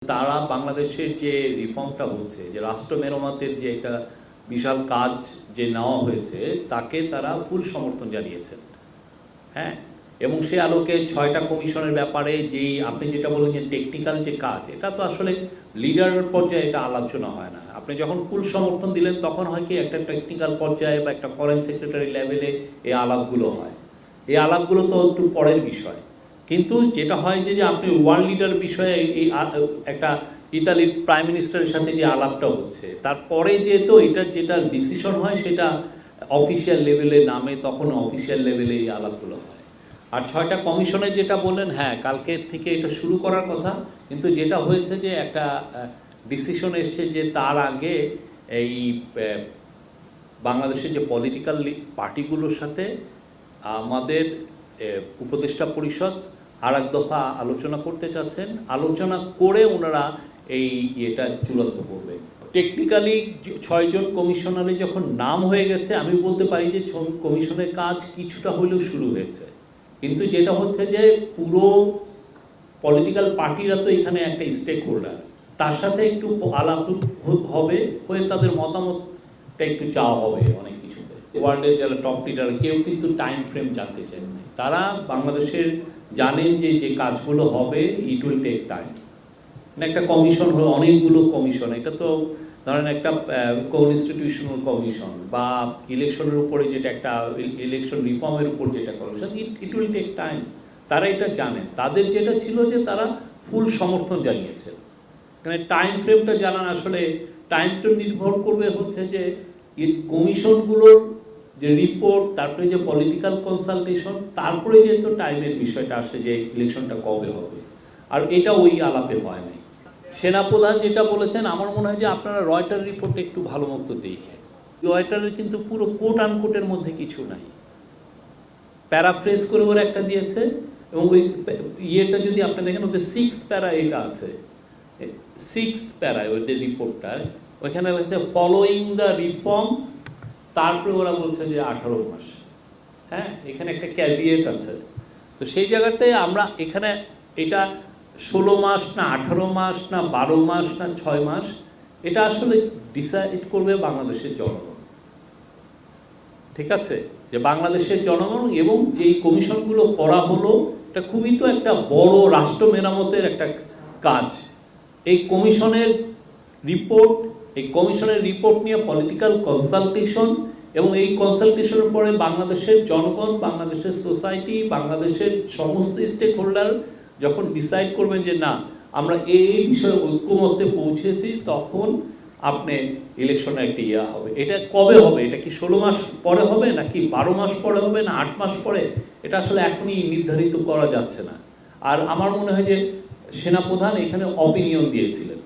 তারা বাংলাদেশের যে রিফর্মটা হচ্ছে, যে রাষ্ট্র মেরামতের যে একটা বিশাল কাজ যে নেওয়া হয়েছে, তাকে তারা ফুল সমর্থন জানিয়েছেন। হ্যাঁ, এবং সে আলোকে 6টা কমিশনের ব্যাপারে যেই আপনি যেটা বলেন যে টেকনিক্যাল যে কাজ, এটা তো আসলে লিডার পর্যায়ে এটা আলোচনা হয় না। আপনি যখন ফুল সমর্থন দিলেন তখন হয় কি একটা টেকনিক্যাল পর্যায়ে বা একটা ফরেন সেক্রেটারি লেভেলে এই আলাপগুলো হয়। এই আলাপগুলো তো একটু পরের বিষয়, কিন্তু যেটা হয় যে আপনি ওয়ার্ল্ড লিডার বিষয়ে এই একটা ইতালির প্রাইম মিনিস্টারের সাথে যে আলাপটা হচ্ছে, তারপরে যেহেতু এটা যেটা ডিসিশন হয় সেটা অফিসিয়াল লেভেলে নামে, তখন অফিসিয়াল লেভেলে এই আলাপগুলো হয়। আর 6টা কমিশনের যেটা বললেন, হ্যাঁ কালকে থেকে এটা শুরু করার কথা, কিন্তু যেটা হয়েছে যে একটা ডিসিশন এসছে যে তার আগে এই বাংলাদেশের যে পলিটিক্যাল পার্টিগুলোর সাথে আমাদের উপদেষ্টা পরিষদ আর এক দফা আলোচনা করতে চাচ্ছেন। আলোচনা করে ওনারা এই এটা চূড়ান্ত করবে। টেকনিক্যালি 6 জন কমিশনারে যখন নাম হয়ে গেছে, আমি বলতে পারি যে কমিশনের কাজ কিছুটা হলেও শুরু হয়েছে, কিন্তু যেটা হচ্ছে যে পুরো পলিটিক্যাল পার্টিরা তো এখানে একটা স্টেক হোল্ডার, তার সাথে একটু আলাপ হবে, হয়ে তাদের মতামতটা একটু চাওয়া হবে অনেক কিছুতে। ওয়ার্ল্ডের যারা টপ লিডার কেউ কিন্তু টাইম ফ্রেম জানতে চান না। তারা বাংলাদেশের জানেন যে যে কাজগুলো হবে ইট উইল টেক টাইম। একটা কমিশন হলো, অনেকগুলো কমিশন, এটা তো ধরেন একটা কনস্টিটিউশনাল কমিশন বা ইলেকশনের উপরে যেটা একটা ইলেকশন রিফর্মের উপর যেটা commission, it will take time. তারা এটা জানেন। তাদের যেটা ছিল যে তারা ফুল সমর্থন জানিয়েছে। মানে টাইম ফ্রেমটা জানান, আসলে টাইমটা নির্ভর করবে হচ্ছে যে কমিশনগুলোর যে রিপোর্ট, তারপরে যে পলিটিক্যাল কনসালটেশন, তারপরে যেহেতু টাইমের বিষয়টা আসে যে ইলেকশনটা কবে হবে, আর এটা ওই আলাপে হয় নাই। সেনাপ্রধান যেটা বলেছেন, আমার মনে হয় যে আপনারা রয়টার রিপোর্ট একটু ভালো মতো দেখেন। রয়টারের কিন্তু পুরো কোট আনকোটের মধ্যে কিছু নাই, প্যারাফ্রেজ করে ওরা একটা দিয়েছে, এবং ওই ইয়েটা যদি আপনি দেখেন ওদের 6th প্যারা এটা আছে, 6th প্যারায় ওদের রিপোর্টটা, ওইখানে লেগেছে ফলোয়িং দ্য রিফর্মস, তারপরে ওরা বলছে যে 18 মাস। হ্যাঁ, এখানে একটা ক্যাভিয়েট আছে। তো সেই জায়গাতে আমরা এখানে এটা 16 মাস না 18 মাস না 12 মাস না 6 মাস, এটা আসলে ডিসাইড করবে বাংলাদেশের জনগণ। ঠিক আছে, যে বাংলাদেশের জনগণ, এবং যেই কমিশনগুলো করা হলো, এটা খুবই তো একটা বড় রাষ্ট্র মেরামতের একটা কাজ। এই কমিশনের রিপোর্ট নিয়ে পলিটিক্যাল কনসালটেশন, এবং এই কনসালটেশনের পরে বাংলাদেশের জনগণ, বাংলাদেশের সোসাইটি, বাংলাদেশের সমস্ত স্টেক হোল্ডার যখন ডিসাইড করবেন যে না আমরা এই বিষয়ে ঐক্যমত্যে পৌঁছেছি, তখন আপনি ইলেকশনের একটা ইয়া হবে। এটা কবে হবে? এটা কি 16 মাস পরে হবে, নাকি 12 মাস পরে হবে, না 8 মাস পরে? এটা আসলে এখনই নির্ধারিত করা যাচ্ছে না। আর আমার মনে হয় যে সেনাপ্রধান এখানে অপিনিয়ন দিয়েছিলেন।